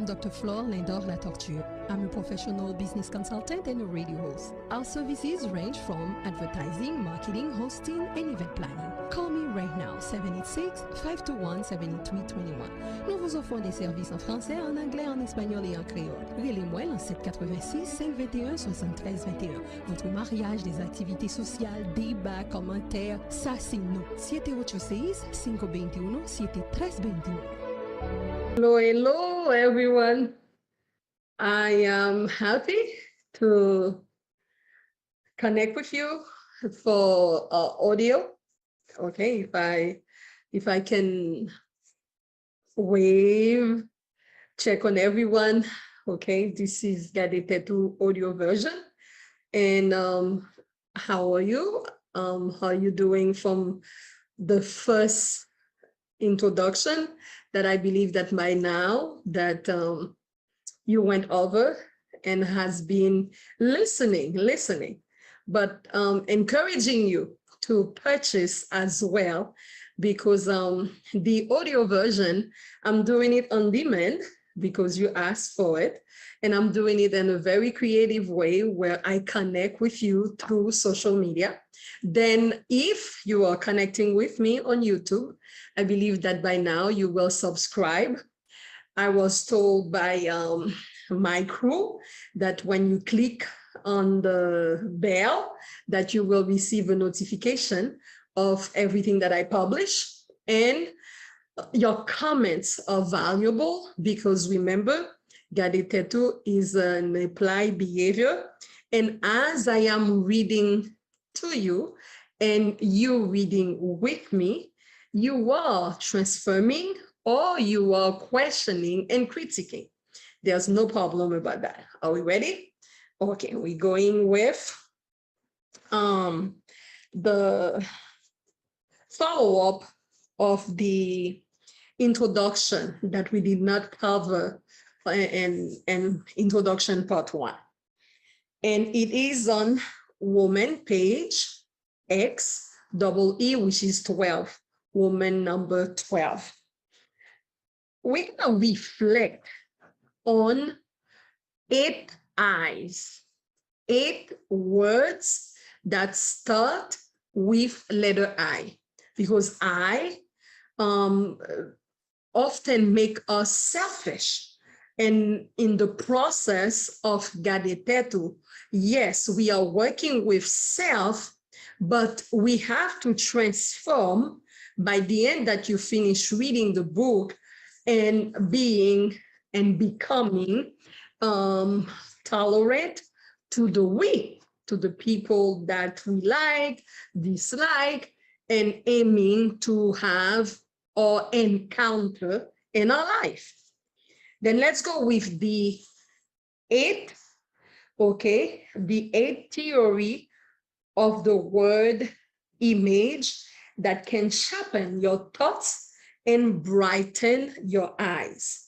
I'm Dr. Lindor-Latortue. I'm a professional business consultant and a radio host. Our services range from advertising, marketing, hosting, and event planning. Call me right now, 786-521-7321. Nous vous offrons des services en français, en anglais, en espagnol et en créole. Relez-moi dans 786-521-7321. Votre mariage, des activités sociales, débats, commentaires, ça c'est nous. 786-521-7321. Hello, hello, everyone. I am happy to connect with you for audio. Okay, if I can wave, check on everyone. Okay, this is Gade Tet audio version. And how are you? How are you doing from the first introduction that I believe that by now that you went over and has been listening, but encouraging you to purchase as well, because the audio version, I'm doing it on demand because you asked for it. And I'm doing it in a very creative way where I connect with you through social media. Then if you are connecting with me on YouTube, I believe that by now you will subscribe. I was told by my crew that when you click on the bell, that you will receive a notification of everything that I publish. And your comments are valuable because remember, Gade Tet is an applied behavior. And as I am reading to you and you reading with me, you are transforming or you are questioning and critiquing. There's no problem about that. Are we ready? Okay, we're going with the follow-up of the introduction that we did not cover in introduction part 1. And it is on woman page XEE, which is 12, woman number 12. We're gonna reflect on 8 I's, 8 words that start with letter I, because I often make us selfish. And in the process of Gade Tet, yes, we are working with self, but we have to transform by the end that you finish reading the book and being and becoming tolerant to the we, to the people that we like, dislike, and aiming to have or encounter in our life. Then let's go with the 8, okay, the 8 theory of the word image that can sharpen your thoughts and brighten your eyes.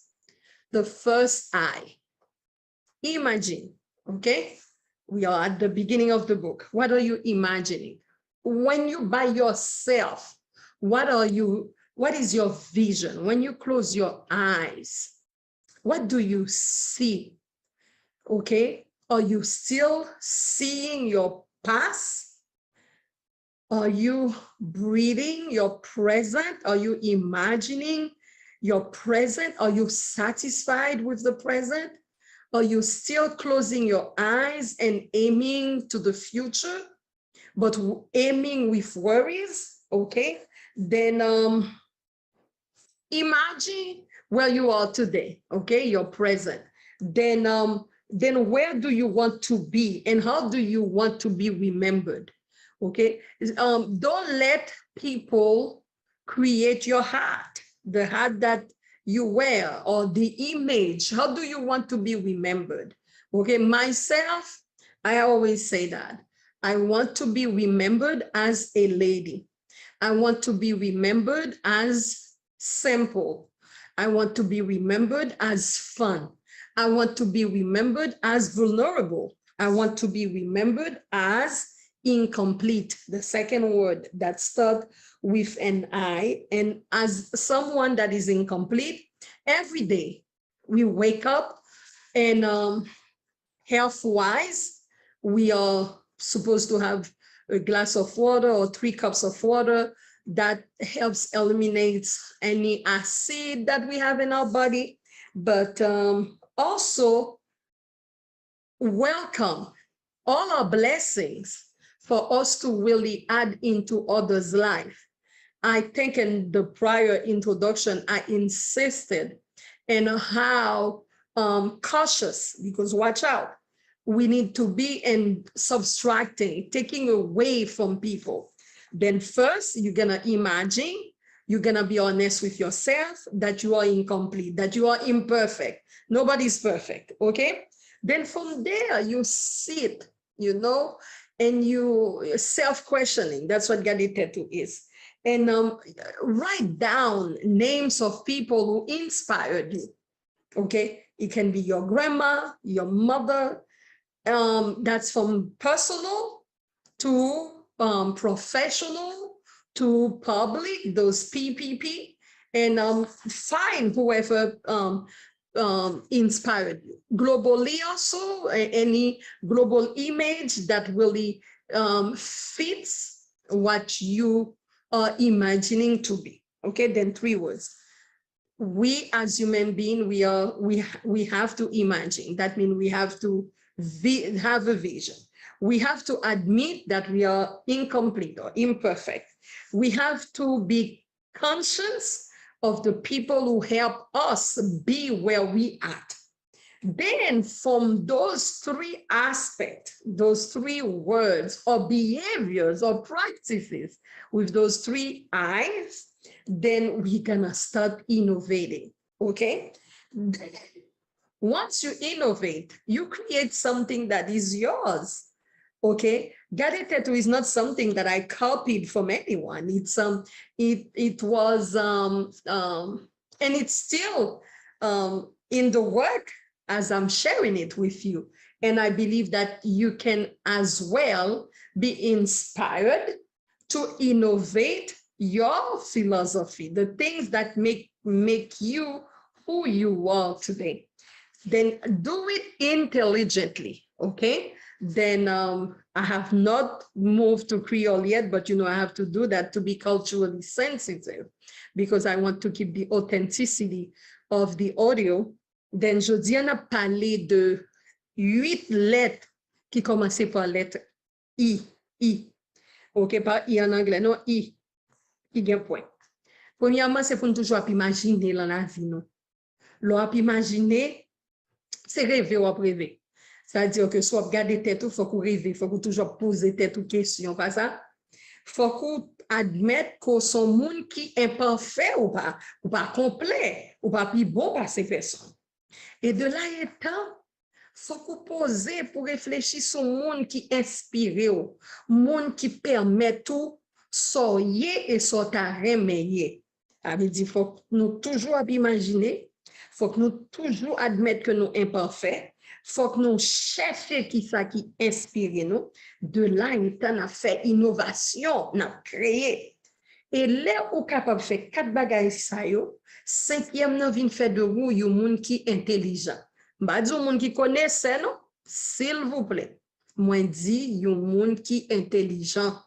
The first I, imagine, okay? We are at the beginning of the book. What are you imagining? When you by yourself, what is your vision? When you close your eyes, what do you see? Okay, are you still seeing your past? Are you breathing your present? Are you imagining your present? Are you satisfied with the present? Are you still closing your eyes and aiming to the future, but aiming with worries? Okay, then imagine where you are today, okay, your present. Then where do you want to be and how do you want to be remembered? Okay, don't let people create your heart, the heart that you wear or the image. How do you want to be remembered? Okay, myself, I always say that I want to be remembered as a lady. I want to be remembered as simple. I want to be remembered as fun. I want to be remembered as vulnerable. I want to be remembered as incomplete, the second word that starts with an I. And as someone that is incomplete, every day we wake up and health-wise, we are supposed to have a glass of water or 3 cups of water that helps eliminate any acid that we have in our body, but also welcome all our blessings for us to really add into others' life. I think in the prior introduction, I insisted in how cautious, because watch out, we need to be in subtracting, taking away from people. Then first, you're gonna imagine, you're gonna be honest with yourself that you are incomplete, that you are imperfect. Nobody's perfect, okay? Then from there, you sit, and you self-questioning. That's what Gade Tet is. And write down names of people who inspired you, okay? It can be your grandma, your mother. That's from personal to professional to public, those PPP, and find whoever inspired you. Globally also, any global image that really fits what you are imagining to be. Okay, then 3 words. We as human beings, we have to imagine. That means we have to have a vision. We have to admit that we are incomplete or imperfect. We have to be conscious of the people who help us be where we are. Then from those 3 aspects, those 3 words or behaviors or practices with those 3 I's, then we're gonna start innovating, okay? Once you innovate, you create something that is yours, okay? Gade Tet is not something that I copied from anyone. It was, and it's still in the work as I'm sharing it with you. And I believe that you can as well be inspired to innovate your philosophy, the things that make you who you are today. Then do it intelligently, okay? Then I have not moved to Creole yet, but I have to do that to be culturally sensitive because I want to keep the authenticity of the audio. Then jeudi, on a parlé de 8 lettres qui commençaient par lettre I. Ok, pas I en anglais, non, I. Qui gagne point. Premièrement, c'est pour nous toujours imaginer dans la vie, non? L'on imaginer, c'est rêver ou rêver. C'est-à-dire que soit garder tête, il faut qu'on rêve, il faut qu'on toujours poser tête ou question, pas ça? Il faut qu'on admette qu'on sont monde qui est imparfait ou pas complet, ou pas plus bon par ces personnes. Et de là étant, faut qu'on pose pour réfléchir sur le monde qui inspire, monde qui permet tout soyer et sortir meilleur. Ça veut dire faut nous toujours imaginer, faut que nous toujours admettre que nous imparfaits, faut que nous cherchions qui ça qui inspire nous. De là étant a fait innovation, on a créé. Et là où capable de faire 4 bagages ça yo, 5e nous vient faire de vous un monde qui intelligent. Ba di un monde qui connaît ça non, s'il vous plaît. Moi dit un monde qui intelligent.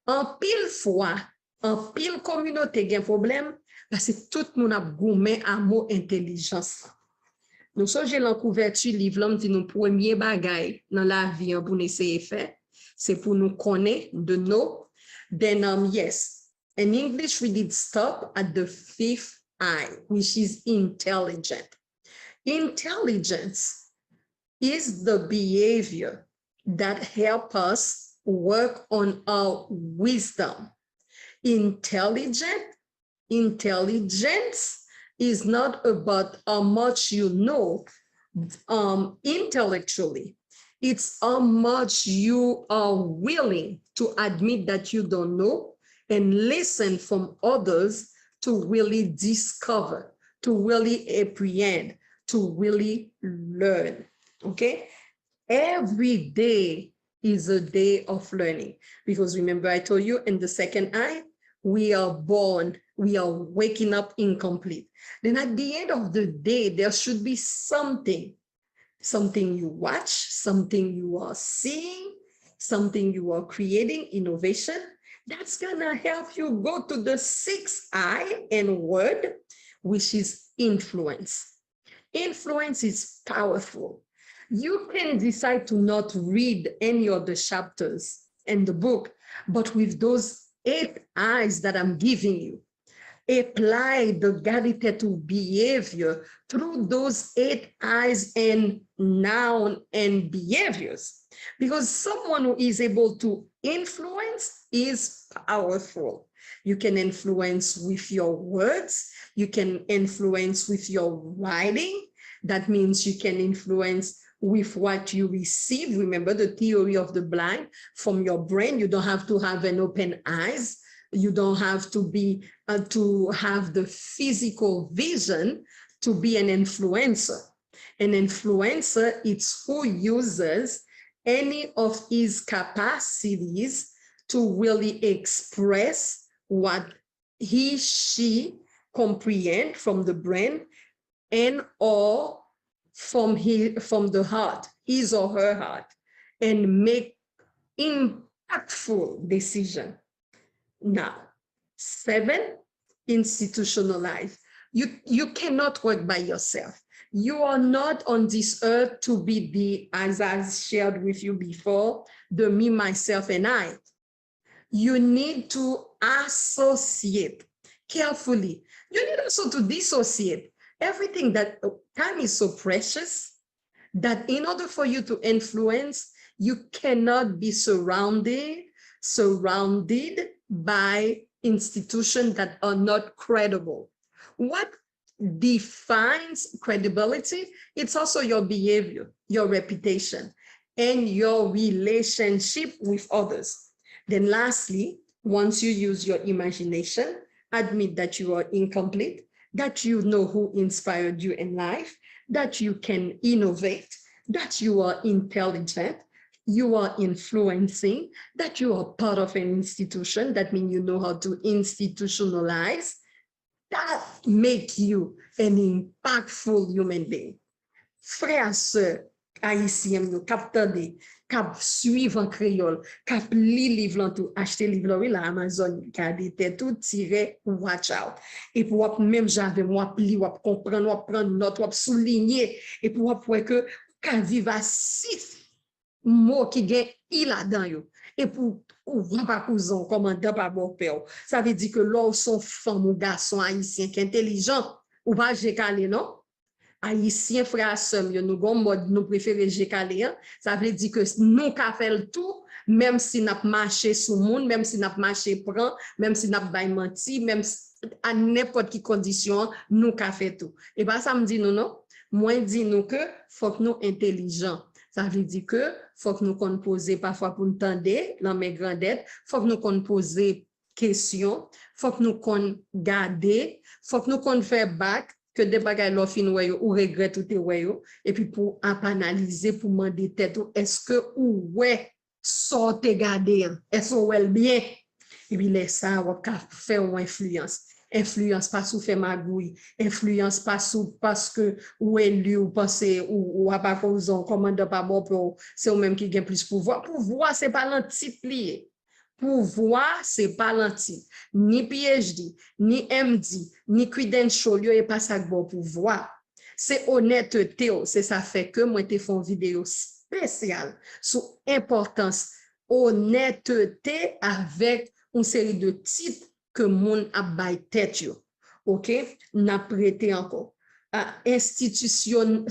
En pile fois, en pile communauté gen problème parce que tout le monde a goumé à mot intelligence. Nous sommes dans la couverture livre l'homme dit nous premier bagage dans la vie pour nous essayer faire, c'est pour nous connaître de nous. Then yes, in English we did stop at the 5th I, which is intelligent. Intelligence is the behavior that help us work on our wisdom. Intelligence is not about how much you know intellectually. It's how much you are willing to admit that you don't know and listen from others to really discover, to really apprehend, to really learn, okay? Every day is a day of learning because remember I told you in the second eye, we are born we are waking up incomplete. Then at the end of the day, there should be something you watch, something you are seeing, something you are creating, innovation, that's gonna help you go to the 6I and word, which is influence. Influence is powerful. You can decide to not read any of the chapters in the book, but with those 8 eyes that I'm giving you, apply the Gade Tet behavior through those 8 eyes and noun and behaviors. Because someone who is able to influence is powerful. You can influence with your words. You can influence with your writing. That means you can influence with what you receive. Remember the theory of the blind from your brain. You don't have to have an open eyes. You don't have to be to have the physical vision to be an influencer. An influencer is who uses any of his capacities to really express what he, she comprehend from the brain and or from the heart, his or her heart, and make impactful decision. Now, 7, institutionalize. You cannot work by yourself. You are not on this earth to be the, as I shared with you before, the me, myself, and I. You need to associate carefully. You need also to dissociate. Everything that time is so precious that in order for you to influence, you cannot be surrounded by institutions that are not credible. What defines credibility? It's also your behavior, your reputation, and your relationship with others. Then lastly, once you use your imagination, admit that you are incomplete, that you know who inspired you in life, that you can innovate, that you are intelligent, you are influencing, that you are part of an institution. That means you know how to institutionalize. That makes you an impactful human being. Frères, sœurs, haïtiens, nous captons, cap suivre en créole, cap li livre tout, acheter livre la Amazon, Gade Tet tout tiré, watch out. Et pour même j'avais moi pli, wap comprendre, wap prendre note, wap souligner, et pour wap que ka vivre 6 mots qui gen il a dans yo. Et pour ou pas cousin, commandant pas bon père. Ça veut dire que là, son femme ou garçon haïtien qui est intelligent, ou pas jécalé, non? Haïtien frère somme, nous gon mode nous préférer jécalé, ça veut dire que nous ka fait le tout, même si n'a marché sous monde, même si n'a marché prend, même si n'a pas menti, même à n'importe quelle condition, nous ka fait tout. Et pas ça me dit nous non, moi dit nous que faut que nous intelligents. Ça veut dire que faut que nous qu'on poser parfois pour nous tendre dans mes grandettes, faut que nous qu'on poser questions, faut que nous qu'on garder, faut que nous qu'on faire back que des bagages l'ont fin ou regrette tout et puis pour analyser pour demander tête est-ce que ou ouais sortez garder est-ce ou elle bien et puis laisse ça on va faire une influence pas sous fait magouille, influence pas sous parce que ou élu ou penser ou à pas cause commandant pas bon pour c'est eux même qui gagne plus pouvoir c'est pas l'antiplié. Pouvoir, c'est pas l'anti, ni PhD, ni MD, ni credential, yo et pas ça bon pouvoir. C'est honnêteté, c'est ça fait que moi te fais une vidéo spéciale sur importance honnêteté avec une série de titres que moun a bay tête yo. OK, n'a prêté encore. Institution,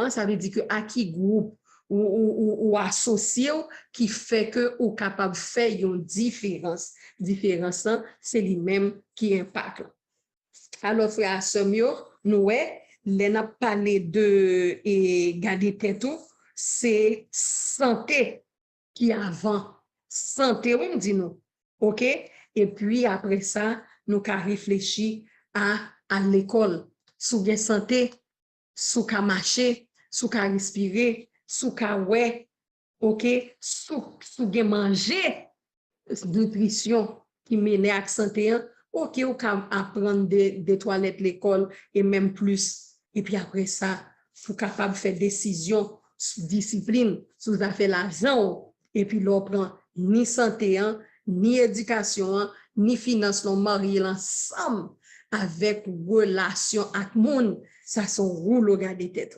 ça veut dire que à qui groupe ou associé qui fait que ou capable faire une différence. Différence, c'est lui-même qui impacte. Alors, frère Samio, nous, l'on a parlé de Gade Tet, c'est santé qui avant. Santé, oui, me dit nous. OK? Et puis, après ça, nous avons réfléchi à l'école. Sous bien santé, sous qu'à marcher, sous qu'à respirer, sous qu'à ouais, OK, sous qu'à manger, nutrition qui mène à santé, Ok, ou ka apprendre des toilettes l'école et même plus. Et puis après ça, vous capable de faire décision sous discipline, sous affaire l'argent. Et puis l'on prend ni santé, hein, ni éducation, hein, ni finance, l'on marie ensemble avec relation avec monde. Ça son rôle au Gade Tet.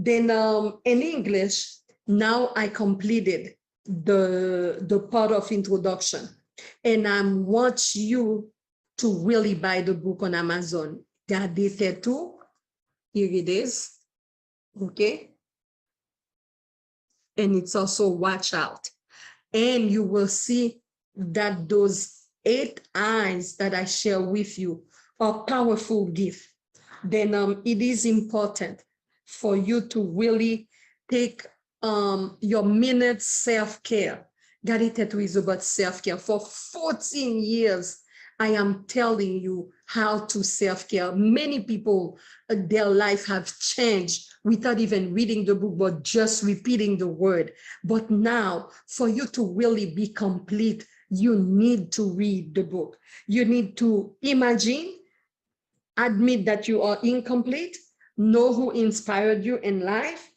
Then in English, now I completed the part of introduction. And I want you to really buy the book on Amazon. Gade Tet, here it is. Okay. And it's also watch out. And you will see that those 8 eyes that I share with you are powerful gift. Then it is important for you to really take your minute self-care. Gade Tet is about self-care. For 14 years, I am telling you how to self-care. Many people, their life have changed without even reading the book, but just repeating the word. But now, for you to really be complete, you need to read the book. You need to imagine, admit that you are incomplete, know who inspired you in life,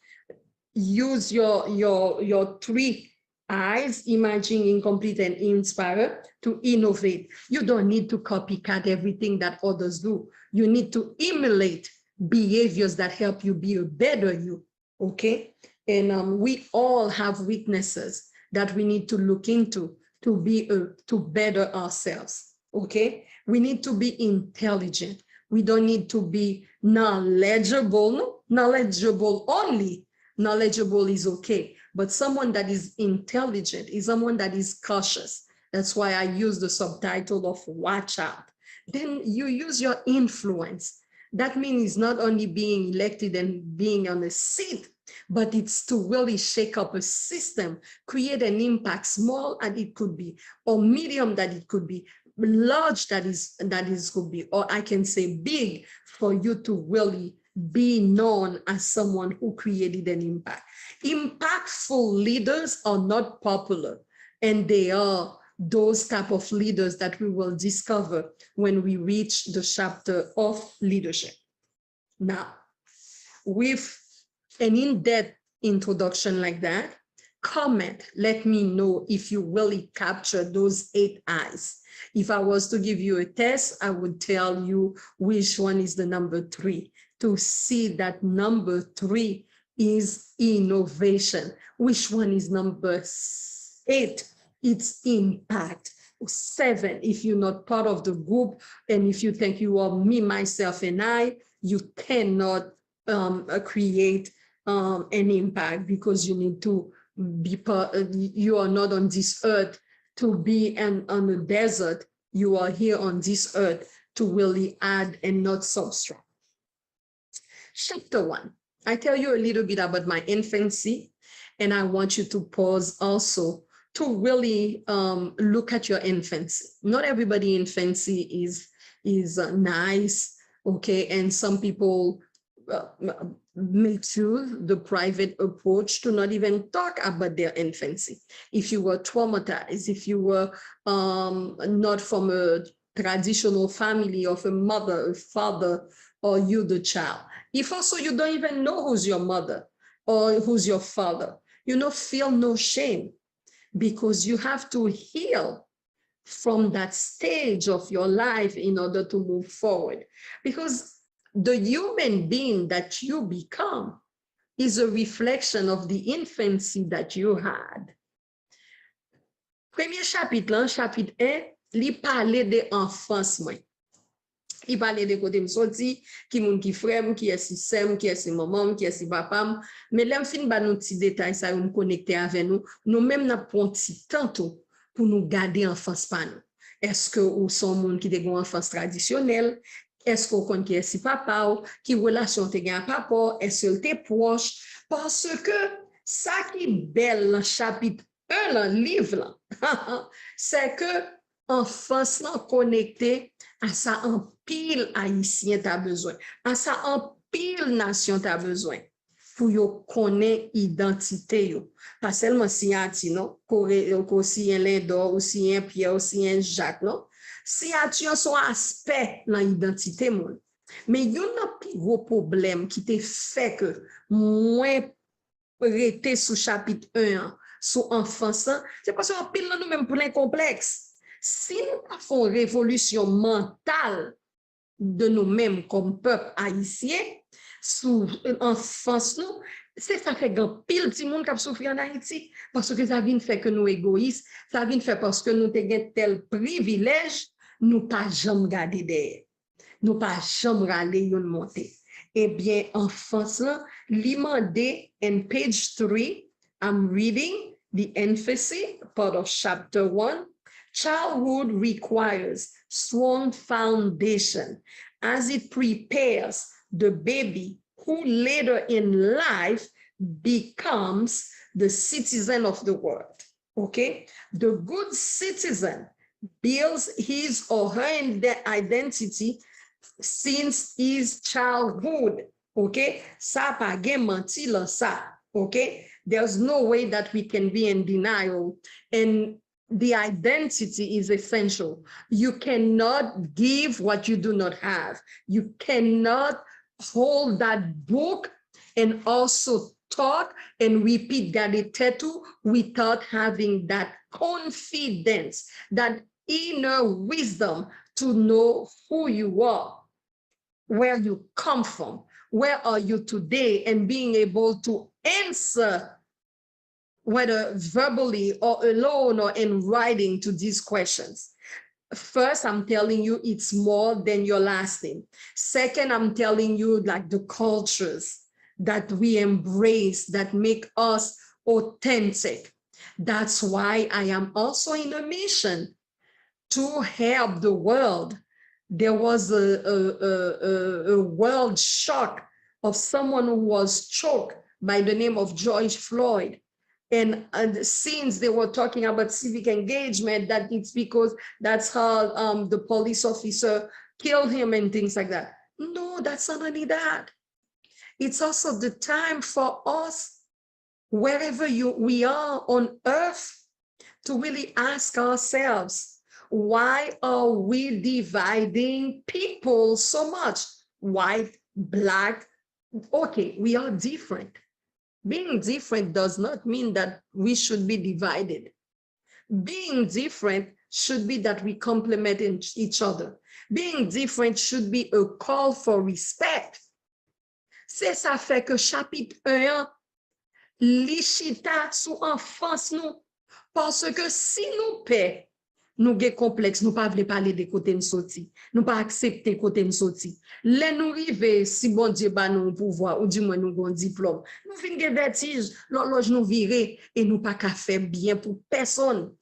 use your 3 eyes, imagine, incomplete, and inspire, to innovate. You don't need to copycat everything that others do. You need to emulate behaviors that help you be a better you, okay? And we all have weaknesses that we need to look into to better ourselves, okay? We need to be intelligent. We don't need to be knowledgeable, no? Knowledgeable only. Knowledgeable is okay, but someone that is intelligent is someone that is cautious. That's why I use the subtitle of watch out. Then you use your influence. That means not only being elected and being on a seat, but it's to really shake up a system, create an impact, small as it could be, or medium that it could be, large that is could be, or I can say big, for you to really be known as someone who created an impact. Impactful leaders are not popular, and they are those type of leaders that we will discover when we reach the chapter of leadership. Now, with an in-depth introduction like that, comment, let me know if you really capture those 8 eyes. If I was to give you a test, I would tell you which one is the number 3, to see that number 3 is innovation. Which one is number 8? It's impact. 7, if you're not part of the group, and if you think you are me, myself, and I, you cannot create an impact, because you need to be part, you are not on this earth to be on a desert. You are here on this earth to really add and not subtract. Chapter 1, I tell you a little bit about my infancy, and I want you to pause also to really look at your infancy. Not everybody infancy is nice, okay? And some people may choose the private approach to not even talk about their infancy. If you were traumatized, if you were not from a traditional family of a mother, a father, or you the child. If also you don't even know who's your mother or who's your father, you know, feel no shame, because you have to heal from that stage of your life in order to move forward. Because the human being that you become is a reflection of the infancy that you had. Premier chapitre, chapitre 1, li parle de enfance moi. Il parlait de côté me sorti, qui moun qui frère, qui est si sem, qui est si maman, qui est si papa, mais l'aime fin ba nou ti détail ça nous connecter avec nous même n'a pon ti tantôt pour nous garder enfance pa nous. Est-ce que ou son moun qui te gon enfance traditionnelle? Est-ce qu'on connaît qui est si papa ou qui relation te gen papa? Est-ce que te proche? Parce que ça qui belle dans chapitre 1 dans livre là, c'est que enfance là connecté à ça en pile haïtien t'as besoin, à ça en pile nation t'as besoin pour yo connaître identité yo. Pas seulement si Haïti non, Corée, aussi un Lindor, aussi un Pierre, aussi un Jacques non, Signature son aspect dans l'identité moun. Mais il y a un plus gros problème qui te fait que moins rester sous chapitre 1, sous enfance, c'est parce qu'on pile nous-mêmes plein complexe. Si nous faisons une révolution mentale de nous-mêmes comme peuple haïtien, sous enfance, nous, c'est ça fait grand pile petit monde qui souffre en Haïti. Parce que ça vient faire que nous égoïstes, ça vient faire parce que nous avons tel privilège, nous pas jamais garder derrière. Nous pas jamais râler une montée. Eh bien, enfance, l'imandé in page 3, I'm reading the emphasis, part of chapter 1. Childhood requires strong foundation as it prepares the baby who later in life becomes the citizen of the world. Okay? The good citizen builds his or her identity since his childhood. Okay? Ça pas gen menti là ça. Okay? There's no way that we can be in denial. And the identity is essential. You cannot give what you do not have. You cannot hold that book and also talk and repeat Gade Tet without having that confidence, that inner wisdom to know who you are, where you come from, where are you today, and being able to answer, whether verbally or alone or in writing, to these questions. First, I'm telling you it's more than your last name. Second, I'm telling you like the cultures that we embrace that make us authentic. That's why I am also in a mission to help the world. There was a world shock of someone who was choked by the name of George Floyd. And since they were talking about civic engagement, that it's because that's how the police officer killed him and things like that. No, that's not only that. It's also the time for us, wherever we are on earth, to really ask ourselves, why are we dividing people so much? White, black, okay, we are different. Being different does not mean that we should be divided. Being different should be that we complement each other. Being different should be a call for respect. C'est ça fait que chapitre 1, li chita sous enfance nous. Parce que si nous paix, nous avons complexe, nous ne pouvons pas parler de côté nous sorti, nous ne pouvons pas accepter côté nous sorti. Les nous river, si bon Dieu bat nous pouvoir, ou du moins nous avons un diplôme, nous finissons des vertiges, l'horloge nous virer et nous pas qu'à faire bien pour personne.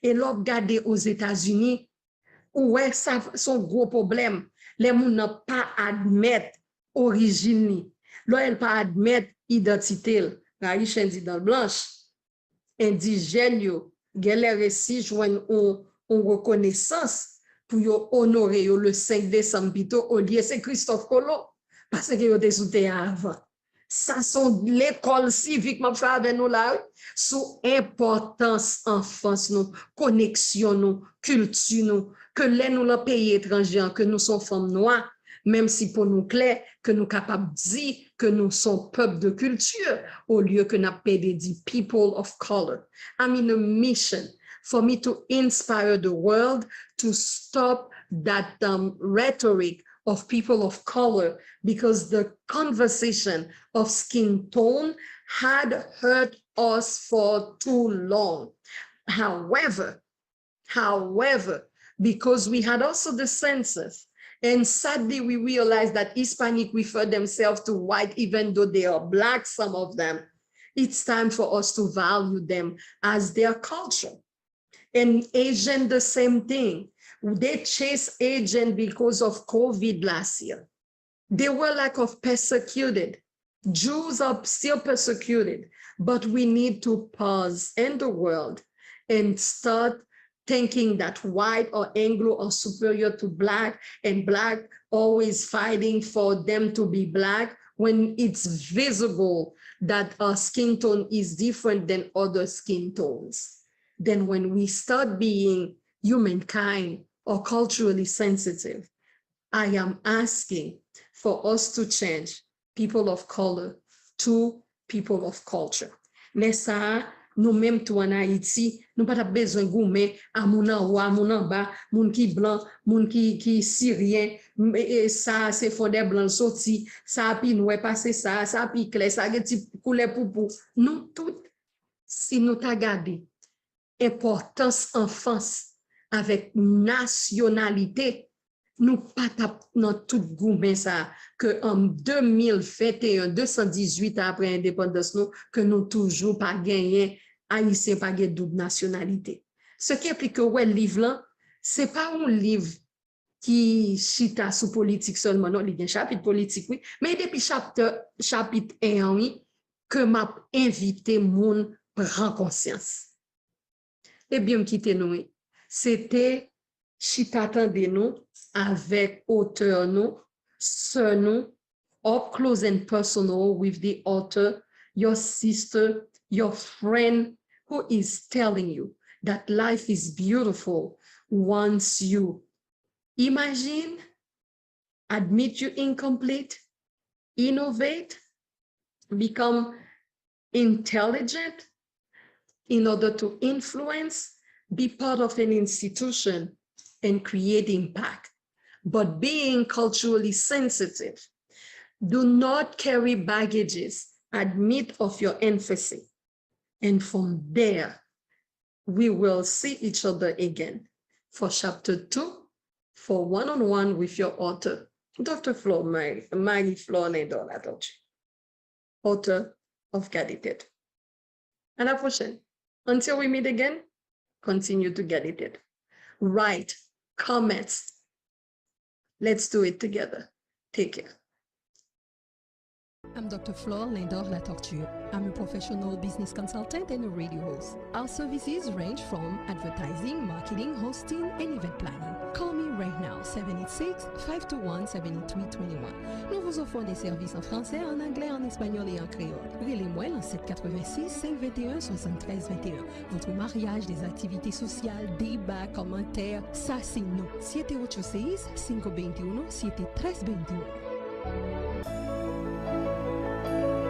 Et l'on regarde aux États-Unis, ouais, ça son gros problème, les gens n'ont pas admettre origine, l'on pas admettre identité, la riche indigène blanche, indigène, les récits joignent une reconnaissance pour honorer le 5 décembre plutôt au lieu c'est Christophe Colomb parce que yo était sous avant. Ça sont l'école civique m'a fait avec nous là sous importance enfance nous, connexion nous, culture nous, que les nous le pays étranger que nous sommes femmes noires, même si pour nous clair que nous capables de dire que nous sommes peuple de culture au lieu que nous dit people of color. I'm in a mission for me to inspire the world to stop that rhetoric of people of color, because the conversation of skin tone had hurt us for too long. However, because we had also the census, and sadly, we realized that Hispanic refer themselves to white, even though they are black, some of them. It's time for us to value them as their culture. And Asian, the same thing. They chased Asian because of COVID last year. They were like persecuted. Jews are still persecuted, but we need to pause in the world and start thinking that white or Anglo are superior to black, and black always fighting for them to be black when it's visible that our skin tone is different than other skin tones. Then when we start being humankind, or culturally sensitive. I am asking for us to change people of color to people of culture. Mais ça, nous-mêmes, tout en Haïti, nous pas besoin de goumer à moun en haut, à moun en bas, moun qui blanc, moun qui syrien, et ça, c'est fond des blancs sortis, ça, puis nous passé ça, puis clair, ça, petit couleur pour. Nous, tout, si nous t'a gardé, importance enfance avec nationalité, nous pas dans tout gourmet ça que en 2021 218 après indépendance nous que nous toujours pas gagné haïtien pas gagné double nationalité. Ce qui implique que ouais livre là c'est pas un livre qui chita sous politique seulement non il y a un chapitre politique oui mais depuis chapitre 1 oui que m'a invité moun prend conscience. Et bien quitter nous c'était chita tande nous avec auteur nous, sœur nous, up close and personal with the author, your sister, your friend who is telling you that life is beautiful once you imagine, admit you incomplete, innovate, become intelligent in order to influence, be part of an institution and create impact. But being culturally sensitive, do not carry baggages, admit of your infancy. And from there, we will see each other again for chapter 2, for one-on-one with your author, Dr. Marie-Flore Lindor-Latortue, author of Gade Tet. À la prochaine. Until we meet again, continue to Gade Tet. Write comments. Let's do it together. Take care. I'm Dr. Flore Lindor-Latortue. I'm a professional business consultant and a radio host. Our services range from advertising, marketing, hosting, and event planning. Call me right now, 786-521-7321. Nous vous offrons des services en français, en anglais, en espagnol et en créole. Relez-moi en 786-521-7321. Votre mariage, des activités sociales, débats, commentaires, ça c'est nous. 786-521-7321.